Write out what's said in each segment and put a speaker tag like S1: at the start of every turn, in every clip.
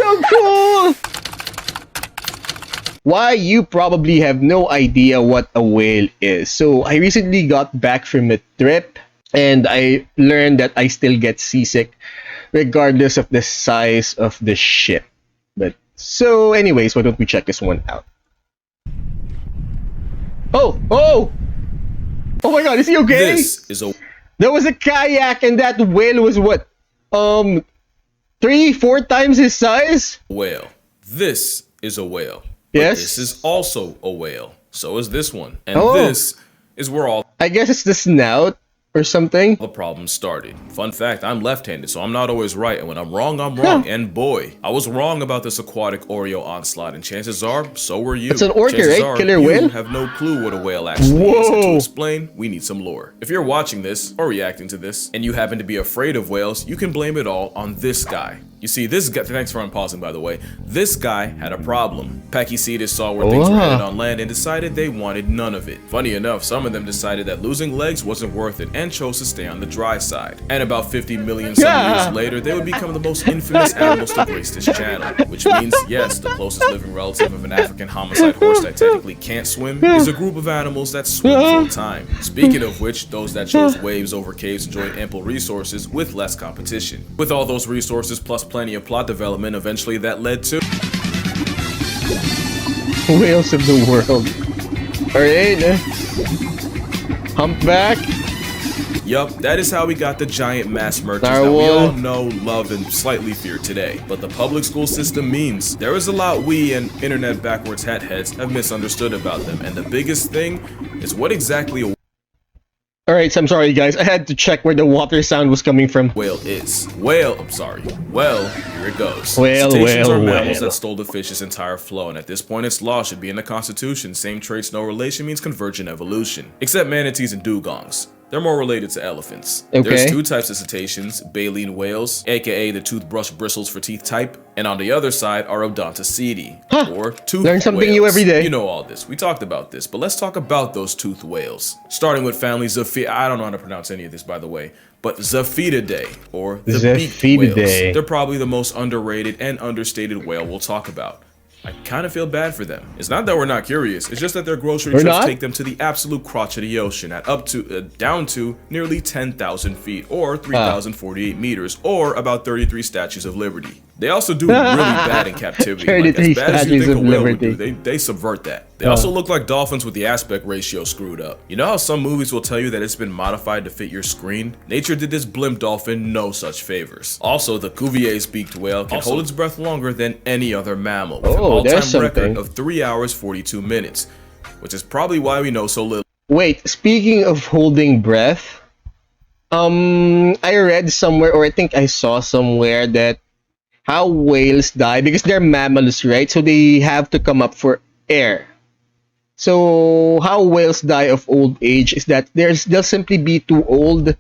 S1: so cool! Why, you probably have no idea what a whale is. So I recently got back from a trip and I learned that I still get seasick regardless of the size of the ship. But so anyways, why don't we check this one out? Oh! Oh! Oh my god, is he okay?
S2: This is a
S1: There was a kayak and that whale was what? 3-4 times his size?
S2: whale. This is a whale.
S1: Yes.
S2: But this is also a whale. So is this one. And
S1: Oh.
S2: this is where all
S1: I guess it's the snout or something.
S2: the problems started. Fun fact, I'm left-handed, so I'm not always right, and when I'm wrong, I'm wrong. And boy, I was wrong about this aquatic Oreo onslaught, and chances are, so were you.
S1: It's an orca,
S2: Chances
S1: right?
S2: are,
S1: Killer
S2: you
S1: whale?
S2: have no clue what a whale actually is, and to
S1: Whoa.
S2: explain, we need some lore. If you're watching this, or reacting to this, and you happen to be afraid of whales, you can blame it all on this guy. You see, this guy, thanks for unpausing by the way, this guy had a problem. Pachycetus saw where things were
S1: Wow.
S2: headed on land and decided they wanted none of it. Funny enough, some of them decided that losing legs wasn't worth it and chose to stay on the dry side. And about 50 million some years later, they would become the most infamous animals to grace this channel. Which means, yes, the closest living relative of an African homicide horse that technically can't swim is a group of animals that swim full time. Speaking of which, those that chose waves over caves enjoyed ample resources with less competition. With all those resources plus plenty of plot development, eventually that led to
S1: Whales of the world. Alright. Humpback.
S2: Yup, that is how we got the giant mass murderers that we all know, love, and slightly fear today. But the public school system means there is a lot we and internet backwards hat heads have misunderstood about them, and the biggest thing is what exactly a
S1: Alright, so I'm sorry guys. I had to check where the water sound was coming from.
S2: whale is. Well, here it goes.
S1: Whale,
S2: Cetaceans are
S1: whale,
S2: mammals
S1: whale.
S2: that stole the fish's entire flow, and at this point its law should be in the Constitution. Same traits, no relation means convergent evolution. Except manatees and dugongs. They're more related to elephants.
S1: Okay.
S2: There's two types of cetaceans, baleen whales, aka the toothbrush bristles for teeth type, and on the other side are Odontoceti, or tooth
S1: Learn something new
S2: whales.
S1: every day.
S2: You know all this. We talked about this, but let's talk about those tooth whales. Starting with family Zoophidae. I don't know how to pronounce any of this, by the way, but Zoophidae, or the beaked whales.
S1: Zoophidae.
S2: They're probably the most underrated and understated whale we'll talk about. I kind of feel bad for them. It's not that we're not curious, it's just that their grocery
S1: We're
S2: trips
S1: not?
S2: take them to the absolute crotch of the ocean at down to nearly 10,000 feet, or 3,048 meters, or about 33 statues of liberty. They also do really bad in captivity. Like,
S1: 33
S2: as bad as you
S1: statues
S2: think a
S1: of
S2: whale would
S1: liberty.
S2: do, they subvert that. They also look like dolphins with the aspect ratio screwed up. You know how some movies will tell you that it's been modified to fit your screen? Nature did this blimp dolphin no such favors. Also, the Cuvier's beaked whale can hold its breath longer than any other mammal, with an
S1: Oh, there's
S2: all-time record
S1: something.
S2: of 3 hours 42 minutes, which is probably why we know so little.
S1: Wait, speaking of holding breath, I read somewhere, or I think I saw somewhere, that how whales die, because they're mammals, right? So they have to come up for air. So how whales die of old age is that they'll simply be too old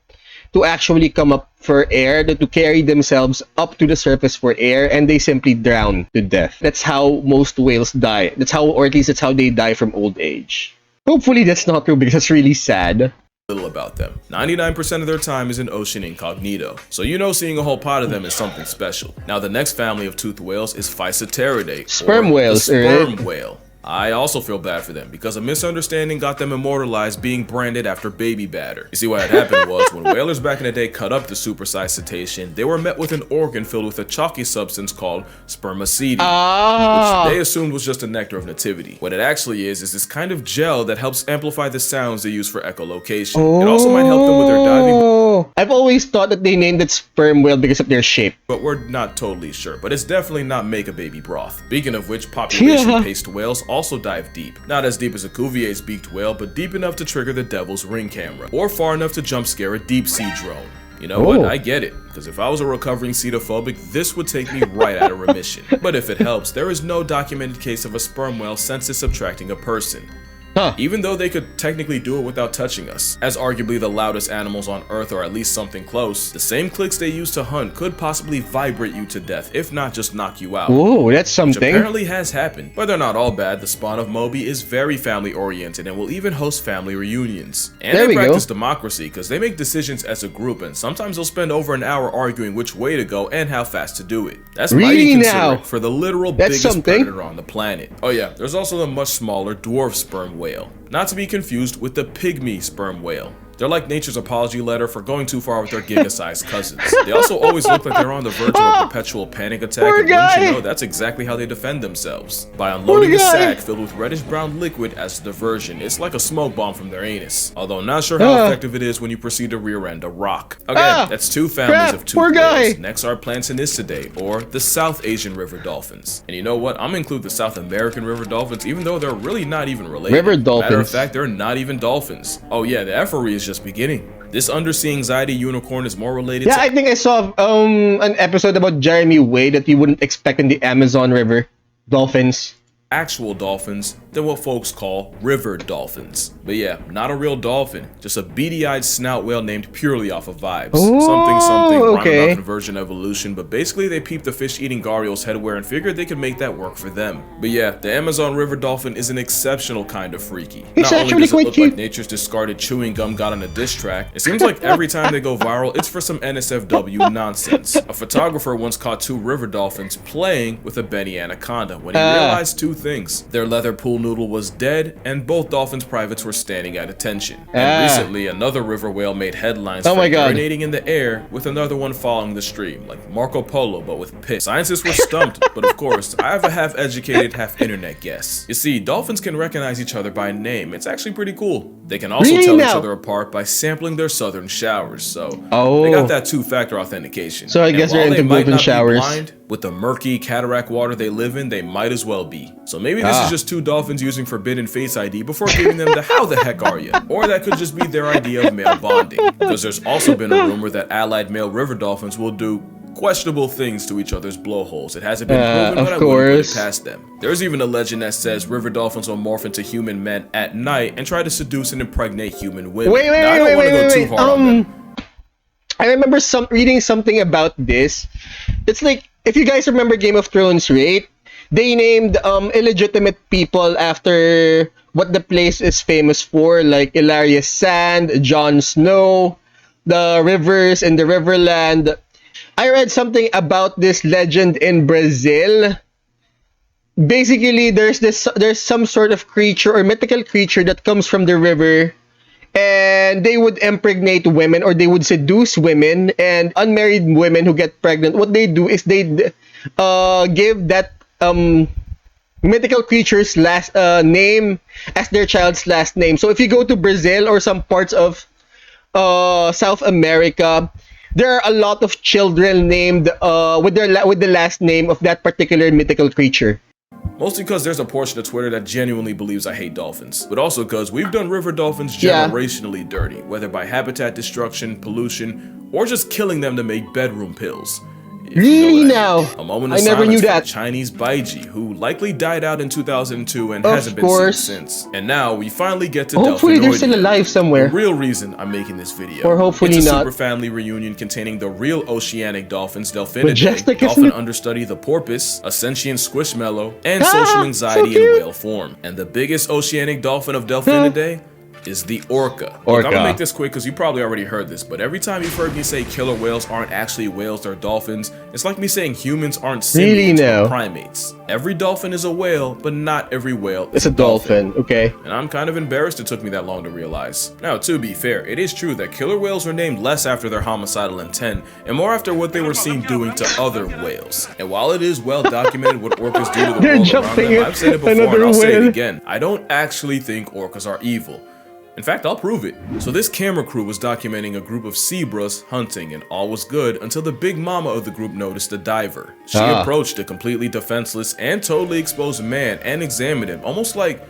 S1: to actually come up for air, to carry themselves up to the surface for air, and they simply drown to death. That's how most whales die. That's how, or at least that's how they die from old age. Hopefully that's not true, because it's really sad.
S2: About them. 99% of their time is in ocean incognito, so you know seeing a whole pot of them is something special. Now the next family of toothed whales is Physeteridae,
S1: Sperm
S2: or
S1: whales,
S2: the sperm
S1: right?
S2: whale. I also feel bad for them because a misunderstanding got them immortalized being branded after baby batter. You see what had happened was when whalers back in the day cut up the supersized cetacean, they were met with an organ filled with a chalky substance called spermaceti, which they assumed was just a nectar of nativity. What it actually is this kind of gel that helps amplify the sounds they use for echolocation. It also might help them with their diving.
S1: I've always thought that they named it sperm whale because of their shape.
S2: But we're not totally sure. But it's definitely not make a baby broth. Speaking of which, population-paced whales also dive deep. Not as deep as a Cuvier's beaked whale, but deep enough to trigger the devil's ring camera, or far enough to jump scare a deep sea drone. You know what? I get it, because if I was a recovering cetophobic, this would take me right out of remission. But if it helps, there is no documented case of a sperm whale census subtracting a person.
S1: Huh.
S2: even though they could technically do it without touching us. As arguably the loudest animals on Earth, or at least something close, the same clicks they use to hunt could possibly vibrate you to death, if not just knock you out.
S1: Whoa, that's
S2: Which
S1: something.
S2: apparently has happened. But they're not all bad. The spawn of Moby is very family oriented and will even host family reunions. And
S1: There
S2: they
S1: we go.
S2: practice democracy because they make decisions as a group, and sometimes they'll spend over an hour arguing which way to go and how fast to do it. That's
S1: Really
S2: mighty
S1: now?
S2: considerate for the literal
S1: That's
S2: biggest
S1: something.
S2: predator on the planet. Oh yeah, there's also the much smaller dwarf sperm whale. Not to be confused with the pygmy sperm whale. They're like nature's apology letter for going too far with their giga-sized cousins. They also always look like they're on the verge of a perpetual panic attack,
S1: Poor
S2: and wouldn't you
S1: guy.
S2: know, that's exactly how they defend themselves. By unloading a
S1: guy.
S2: sack filled with reddish-brown liquid as a diversion. It's like a smoke bomb from their anus. Although not sure how effective it is when you proceed to rear-end a rock. Again, that's two families
S1: crap,
S2: of two
S1: poor
S2: whales.
S1: guy.
S2: Next are Plantanistidae, or the South Asian river dolphins. And you know what? I'm gonna include the South American river dolphins, even though they're really not even related.
S1: River
S2: Matter of
S1: dolphins.
S2: fact, they're not even dolphins. Oh yeah, the effery is just beginning. This undersea anxiety unicorn is more related
S1: Yeah,
S2: to
S1: I think I saw an episode about Jeremy Way that you wouldn't expect in the Amazon River. Dolphins.
S2: actual dolphins than what folks call river dolphins. But yeah, not a real dolphin, just a beady-eyed snout whale named purely off of vibes. Something, rhyme
S1: okay.
S2: about conversion evolution, but basically they peeped the fish-eating gharial's headwear and figured they could make that work for them. But yeah, the Amazon river dolphin is an exceptional kind of freaky.
S1: It's
S2: Not only
S1: actually
S2: does it
S1: quite
S2: look
S1: cute.
S2: like nature's discarded chewing gum got on a diss track, it seems like every time they go viral, it's for some NSFW nonsense. A photographer once caught two river dolphins playing with a Benny anaconda when he realized two things. Their leather pool noodle was dead, and both dolphins' privates were standing at attention. And recently, another river whale made headlines
S1: Oh
S2: for
S1: my God.
S2: urinating in the air with another one following the stream, like Marco Polo but with piss. Scientists were stumped, but of course, I have a half-educated, half-internet guess. You see, dolphins can recognize each other by name. It's actually pretty cool. They can also
S1: Really
S2: tell each
S1: now?
S2: other apart by sampling their southern showers, so they
S1: Oh.
S2: got that two-factor authentication.
S1: So I
S2: And
S1: guess they're
S2: while they
S1: into
S2: might
S1: golden
S2: not be
S1: showers.
S2: blind, with the murky cataract water they live in, they might as well be. So maybe this is just two dolphins using Forbidden Face ID before giving them the how the heck are you? Or that could just be their idea of male bonding. Because there's also been a rumor that allied male river dolphins will do questionable things to each other's blowholes. It hasn't been proven, but I wouldn't put it past them. There's even a legend that says river dolphins will morph into human men at night and try to seduce and impregnate human women.
S1: Wait,
S2: Now, I don't want to go too hard on them.
S1: I remember reading something about this. It's like, if you guys remember Game of Thrones, right? They named illegitimate people after what the place is famous for, like Ilarius Sand, Jon Snow, the rivers in the Riverland. I read something about this legend in Brazil. Basically, there's some sort of creature or mythical creature that comes from the river, and they would impregnate women or they would seduce women, and unmarried women who get pregnant, what they do is they give that mythical creature's last name as their child's last name. So if you go to Brazil or some parts of South America, there are a lot of children named with the last name of that particular mythical creature.
S2: Mostly because there's a portion of Twitter that genuinely believes I hate dolphins, but also because we've done river dolphins
S1: Yeah.
S2: generationally dirty, whether by habitat destruction, pollution, or just killing them to make bedroom pills. If you know
S1: Really
S2: what
S1: now?
S2: I mean. A moment of
S1: I never knew
S2: silence for
S1: that.
S2: the Chinese Baiji, who likely died out in 2002 and
S1: Of
S2: hasn't been
S1: course.
S2: seen since. And now we finally get to
S1: Hopefully they're still
S2: Delphinoidea,
S1: alive somewhere.
S2: the real reason I'm making this video.
S1: Or hopefully
S2: it's a
S1: not.
S2: super family reunion containing the real oceanic dolphins, Delphinidae,
S1: Majestic, isn't
S2: dolphin
S1: it?
S2: understudy the porpoise, a sentient squishmallow, and
S1: Ah,
S2: social
S1: so
S2: anxiety in
S1: cute.
S2: whale form. And the biggest oceanic dolphin of Delphinidae is the orca. Look, I'm
S1: Orca.
S2: gonna make this quick because you probably already heard this, but every time you've heard me say killer whales aren't actually whales, they're dolphins, it's like me saying humans aren't
S1: Really
S2: simians
S1: now?
S2: or primates. Every dolphin is a whale, but not every whale
S1: It's a dolphin, okay?
S2: and I'm kind of embarrassed it took me that long to realize. Now, to be fair, it is true that killer whales are named less after their homicidal intent and more after what they were seen doing to other whales. And while it is well documented what orcas do to the
S1: They're
S2: world around
S1: jumping
S2: them,
S1: at
S2: I've said it before
S1: another
S2: and I'll say it
S1: whale.
S2: again. I don't actually think orcas are evil. In fact, I'll prove it. So this camera crew was documenting a group of zebras hunting, and all was good until the big mama of the group noticed a diver. She approached a completely defenseless and totally exposed man and examined him, almost like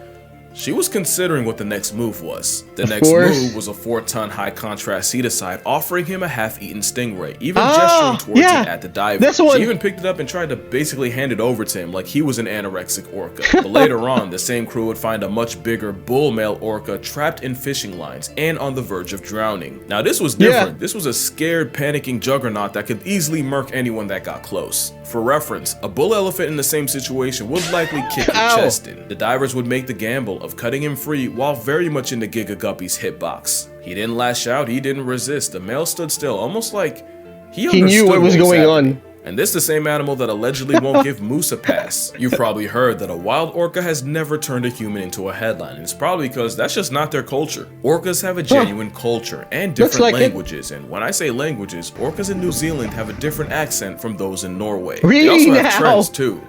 S2: she was considering what the next move was. The
S1: Of
S2: next
S1: course.
S2: move was a 4-ton high-contrast cetacide offering him a half-eaten stingray, even gesturing towards
S1: yeah.
S2: it at the diver.
S1: That's one.
S2: She even picked it up and tried to basically hand it over to him like he was an anorexic orca. But later on, the same crew would find a much bigger bull male orca trapped in fishing lines and on the verge of drowning. Now this was different.
S1: Yeah.
S2: This was a scared, panicking juggernaut that could easily murk anyone that got close. For reference, a bull elephant in the same situation would likely kick your
S1: Ow.
S2: chest in. The divers would make the gamble of cutting him free while very much in the Giga Guppy's hitbox. He didn't lash out, he didn't resist. The male stood still, almost like he
S1: knew what was going on.
S2: And this the same animal that allegedly won't give moose a pass. You've probably heard that a wild orca has never turned a human into a headline, and it's probably because that's just not their culture. Orcas have a genuine culture and different
S1: like
S2: languages, and when I say languages, orcas in New Zealand have a different accent from those in Norway.
S1: Really
S2: They also have
S1: now?
S2: trends too.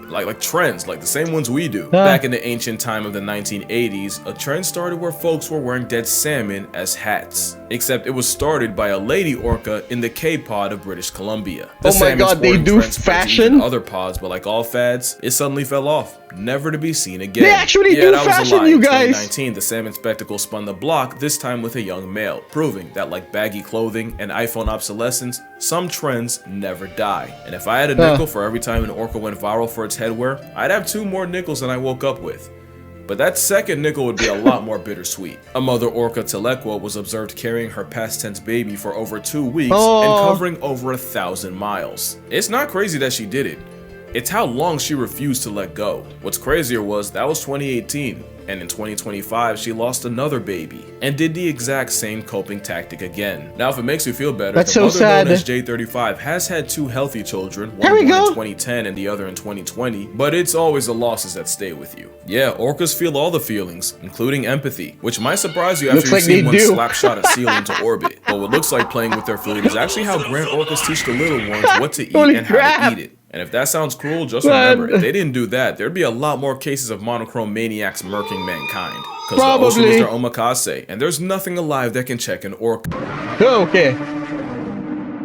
S2: Like trends, like the same ones we do. Back in the ancient time of the 1980s, a trend started where folks were wearing dead salmon as hats. Except it was started by a lady orca in the Cape pod of British Columbia. The
S1: Oh my
S2: salmon
S1: God, they
S2: sporting
S1: do
S2: trend spread to
S1: fashion?
S2: even other pods, but like all fads, it suddenly fell off, never to be seen again.
S1: They actually do
S2: that was a
S1: fashion,
S2: lie.
S1: you
S2: In
S1: guys.
S2: 2019, the salmon spectacle spun the block, this time with a young male, proving that like baggy clothing and iPhone obsolescence, some trends never die. And if I had a nickel for every time an orca went viral for its headwear, I'd have 2 more nickels than I woke up with. But that second nickel would be a lot more bittersweet. A mother orca telequa was observed carrying her past tense baby for over 2 weeks and covering over 1,000 miles. It's not crazy that she did it. It's how long she refused to let go. What's crazier was that was 2018, and in 2025 she lost another baby and did the exact same coping tactic again. Now if it makes you feel better,
S1: That's
S2: the
S1: so
S2: mother known
S1: sad.
S2: as J35 has had 2 healthy children, one
S1: Here we
S2: born in
S1: go.
S2: 2010 and the other in 2020, but it's always the losses that stay with you. Yeah, orcas feel all the feelings, including empathy, which might surprise you after
S1: Looks
S2: you've
S1: like
S2: seen
S1: they
S2: one
S1: do.
S2: slap shot a seal into orbit. But what looks like playing with their food is actually how grand orcas teach the little ones what to eat
S1: Holy
S2: and
S1: crap.
S2: how to eat it. And if that sounds cruel, just
S1: Man.
S2: remember, if they didn't do that, there'd be a lot more cases of monochrome maniacs murking mankind. Because the ocean
S1: Probably.
S2: is their omakase, and there's nothing alive that can check an orca.
S1: Okay.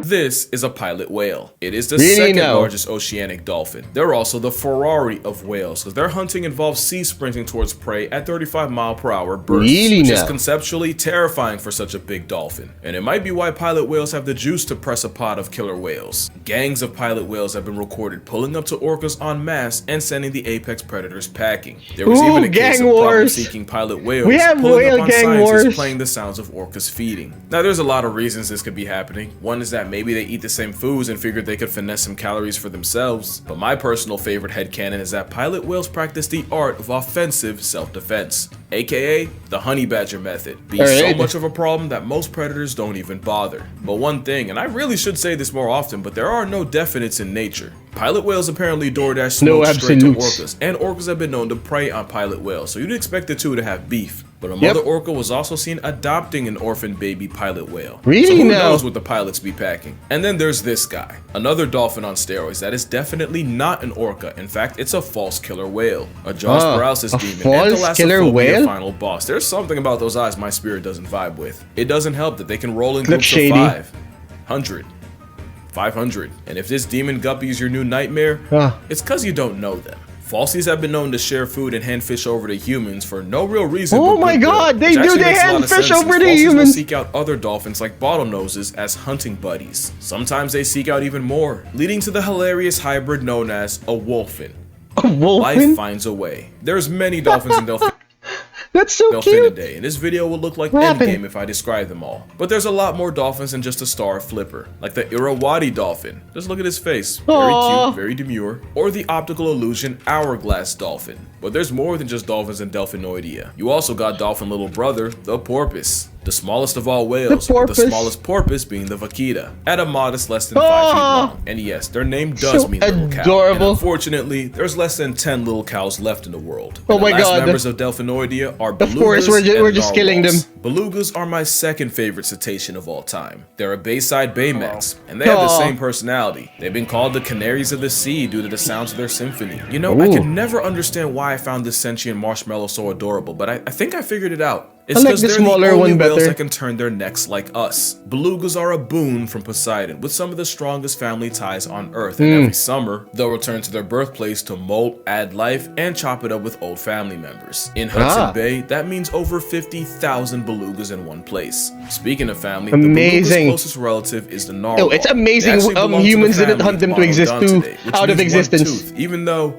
S2: This is a pilot whale. It is the
S1: Really
S2: second
S1: now?
S2: largest oceanic dolphin. They're also the Ferrari of whales, because their hunting involves sea sprinting towards prey at 35-mile-per-hour bursts,
S1: Really
S2: which is
S1: now?
S2: conceptually terrifying for such a big dolphin. And it might be why pilot whales have the juice to press a pod of killer whales. Gangs of pilot whales have been recorded pulling up to orcas en masse and sending the apex predators packing. There was
S1: Ooh,
S2: even a case
S1: gang
S2: of
S1: wars.
S2: problem-seeking pilot whales
S1: We have
S2: pulling
S1: whale
S2: up on
S1: gang
S2: scientists
S1: wars.
S2: playing the sounds of orcas feeding. Now there's a lot of reasons this could be happening. One is that maybe they eat the same foods and figured they could finesse some calories for themselves. But my personal favorite headcanon is that pilot whales practice the art of offensive self-defense, aka the honey badger method, being so
S1: Alright.
S2: much of a problem that most predators don't even bother. But one thing, and I really should say this more often, but there are no definites in nature. Pilot whales apparently DoorDash
S1: No
S2: smoke straight to
S1: absolutes.
S2: orcas, and orcas have been known to prey on pilot whales, so you'd expect the two to have beef. But a mother orca was also seen adopting an orphan baby pilot whale.
S1: Really
S2: So who
S1: now?
S2: knows what the pilots be packing. And then there's this guy, another dolphin on steroids that is definitely not an orca. In fact, it's a false killer whale, a jaws paralysis
S1: a
S2: demon, and
S1: false killer
S2: thalassophobia
S1: whale?
S2: final boss. There's something about those eyes my spirit doesn't vibe with. It doesn't help that they can roll in
S1: Looks
S2: groups
S1: shady.
S2: of 500. 500. And if this demon guppy is your new nightmare, it's cause you don't know them. Falsies have been known to share food and hand fish over to humans for no real reason.
S1: Oh
S2: but
S1: my
S2: goodwill,
S1: God, they
S2: which
S1: do,
S2: actually
S1: they
S2: makes a lot
S1: hand
S2: of
S1: fish
S2: sense,
S1: over
S2: since
S1: to
S2: falsies will
S1: humans.
S2: seek out other dolphins like bottlenoses as hunting buddies. Sometimes they seek out even more, leading to the hilarious hybrid known as a wolfin.
S1: A wolfin?
S2: Life finds a way. There's many dolphins and delphins.
S1: That's so cute.
S2: Day, and this video will look like
S1: What happened?
S2: Endgame if I describe them all. But there's a lot more dolphins than just a star flipper, like the Irrawaddy dolphin. Just look at his face, very
S1: Aw.
S2: cute, very demure. Or the optical illusion hourglass dolphin. But there's more than just dolphins and delphinoidea. You also got dolphin little brother, the porpoise. The smallest of all whales, with the
S1: porpoise.
S2: smallest porpoise being the vaquita, at a modest less than 5 feet long. And yes, their name does
S1: So
S2: mean little cow.
S1: adorable.
S2: And unfortunately, there's less than 10 little cows left in the world.
S1: Oh
S2: And the
S1: my
S2: last
S1: God.
S2: members of Delphinoidea are
S1: Of
S2: belugas
S1: course, we're
S2: and
S1: just killing them.
S2: narwhals. Belugas are my second favorite cetacean of all time. They're a Bayside Baymax, and they have the
S1: Aw.
S2: same personality. They've been called the canaries of the sea due to the sounds of their symphony. I could never understand why I found this sentient marshmallow so adorable, but I think I figured it out. It's
S1: I like
S2: because
S1: the
S2: they're the
S1: smaller
S2: only
S1: one
S2: whales
S1: better.
S2: that can turn their necks like us. Belugas are a boon from Poseidon, with some of the strongest family ties on Earth, and every summer, they'll return to their birthplace to molt, add life, and chop it up with old family members. In Hudson Bay, that means over 50,000 belugas in one place. Speaking of family, the beluga's
S1: Amazing.
S2: closest relative is the narwhal.
S1: Oh, it's
S2: They
S1: amazing.
S2: actually belong to the
S1: Humans didn't
S2: family
S1: hunt them to exist too,
S2: Monodontidae, which
S1: out of
S2: means one
S1: existence.
S2: tooth, even though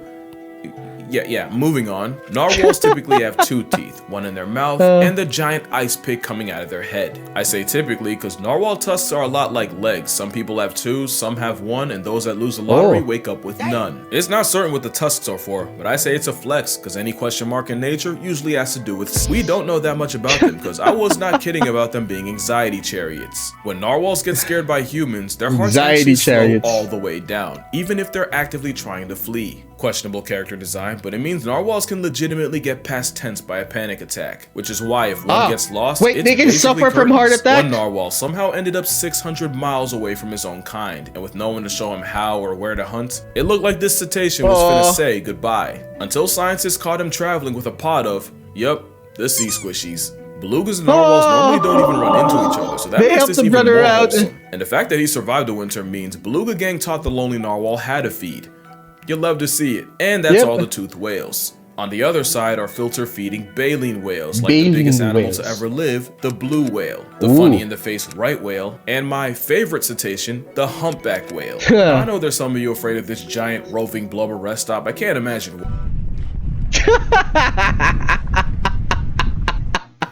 S2: moving on. Narwhals typically have two teeth, one in their mouth and the giant ice pick coming out of their head. I say typically because narwhal tusks are a lot like legs. Some people have two, some have one, and those that lose the lottery wake up with none. It's not certain what the tusks are for, but I say it's a flex because any question mark in nature usually has to do with we don't know that much about them because I was not kidding about them being anxiety chariots. When narwhals get scared by humans, their hearts actually slow all the way down, even if they're actively trying to flee. Questionable character design, but it means narwhals can legitimately get past tense by a panic attack, which is why if one gets lost,
S1: wait, they can suffer from heart attack?
S2: One narwhal somehow ended up 600 miles away from his own kind, and with no one to show him how or where to hunt, it looked like this cetacean was finna say goodbye. Until scientists caught him traveling with a pod of, the sea squishies. Belugas and narwhals normally don't even run into each other, so that makes this even more wholesome. And the fact that he survived the winter means Beluga Gang taught the lonely narwhal how to feed. You'll love to see it. And that's all the toothed whales. On the other side are filter-feeding baleen whales, like the biggest animal to ever live, the blue whale, the funny-in-the-face right whale, and my favorite cetacean, the humpback whale. I know there's some of you afraid of this giant roving blubber rest stop. I can't imagine.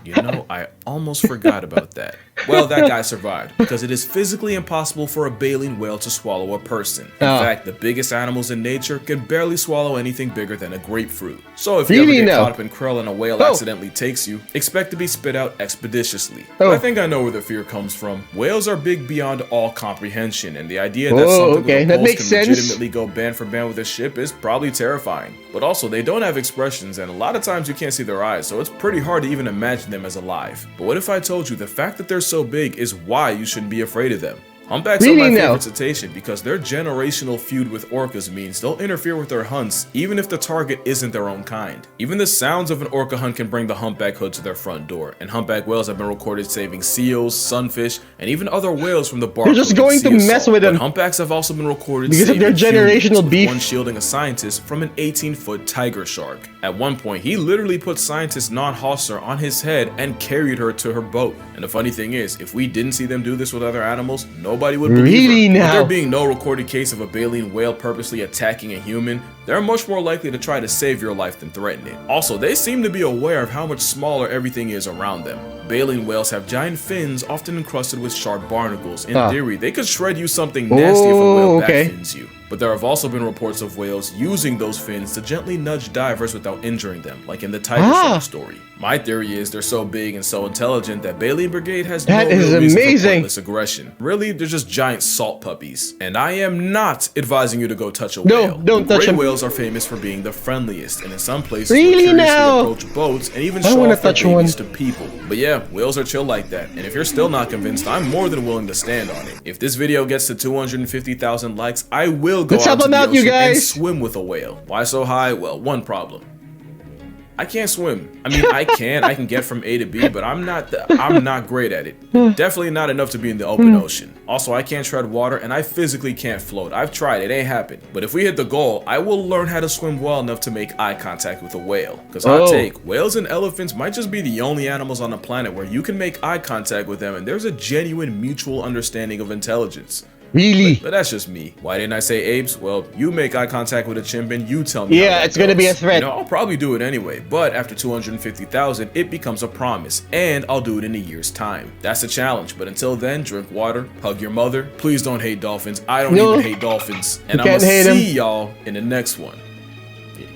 S2: You know, I almost forgot about that. Well, that guy survived because it is physically impossible for a baleen whale to swallow a person. In fact, the biggest animals in nature can barely swallow anything bigger than a grapefruit. So if you ever get caught up in krill and a whale accidentally takes you, expect to be spit out expeditiously. But I think I know where the fear comes from. Whales are big beyond all comprehension, and the idea that something with a pulse can legitimately go band for band with a ship is probably terrifying. But also, they don't have expressions, and a lot of times you can't see their eyes, so it's pretty hard to even imagine them as alive. But what if I told you the fact that they're so big is why you shouldn't be afraid of them? Humpbacks are my favorite cetacean because their generational feud with orcas means they'll interfere with their hunts even if the target isn't their own kind. Even the sounds of an orca hunt can bring the humpback hood to their front door, and humpback whales have been recorded saving seals, sunfish, and even other whales from the bark.
S1: They're just going to mess with them.
S2: But humpbacks have also been recorded
S1: because of their generational beef.
S2: One shielding a scientist from an 18-foot tiger shark. At one point, he literally put scientist Non Hosser on his head and carried her to her boat. And the funny thing is, if we didn't see them do this with other animals, nobody would believe her. With there being no recorded case of a baleen whale purposely attacking a human, they're much more likely to try to save your life than threaten it. Also, they seem to be aware of how much smaller everything is around them. Baleen whales have giant fins often encrusted with sharp barnacles. In theory, they could shred you something nasty if a whale backfins you. But there have also been reports of whales using those fins to gently nudge divers without injuring them, like in the tiger shark story. My theory is they're so big and so intelligent that Baleen Brigade has no real reason for pointless aggression. Really, they're just giant salt puppies. And I am not advising you to go touch a whale.
S1: Don't touch them.
S2: Gray whales are famous for being the friendliest, and in some places will curiously approach boats and even show off their babies to people. But yeah, whales are chill like that, and if you're still not convinced, I'm more than willing to stand on it. If this video gets to 250,000 likes, I will go out to the ocean and swim with a whale. Why so high? Well, one problem. I can't swim. I mean, I can get from A to B, but I'm not great at it. Definitely not enough to be in the open ocean. Also, I can't tread water, and I physically can't float. I've tried, it ain't happened. But if we hit the goal, I will learn how to swim well enough to make eye contact with a whale. Because hot take, whales and elephants might just be the only animals on the planet where you can make eye contact with them, and there's a genuine mutual understanding of intelligence.
S1: Really?
S2: But that's just me. Why didn't I say apes? Well, you make eye contact with a chimp and you tell me.
S1: Yeah, it's gonna be a threat.
S2: You know, I'll probably do it anyway, but after 250,000, it becomes a promise, and I'll do it in a year's time. That's a challenge, but until then, drink water, hug your mother. Please don't hate dolphins. I don't even hate dolphins. And I'm gonna see y'all in the next one.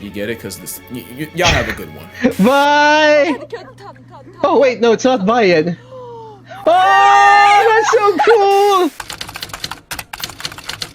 S2: You get it? Because this, y'all have a good one.
S1: Bye! Oh, wait, no, it's not bye yet. Oh, that's so cool!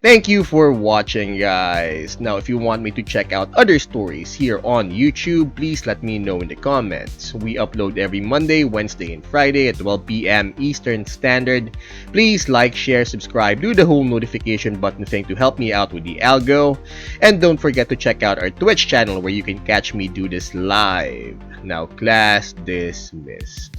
S1: Thank you for watching, guys. Now, if you want me to check out other stories here on YouTube, please let me know in the comments. We upload every Monday, Wednesday, and Friday at 12 p.m. Eastern Standard. Please like, share, subscribe, do the whole notification button thing to help me out with the algo. And don't forget to check out our Twitch channel where you can catch me do this live. Now, class dismissed.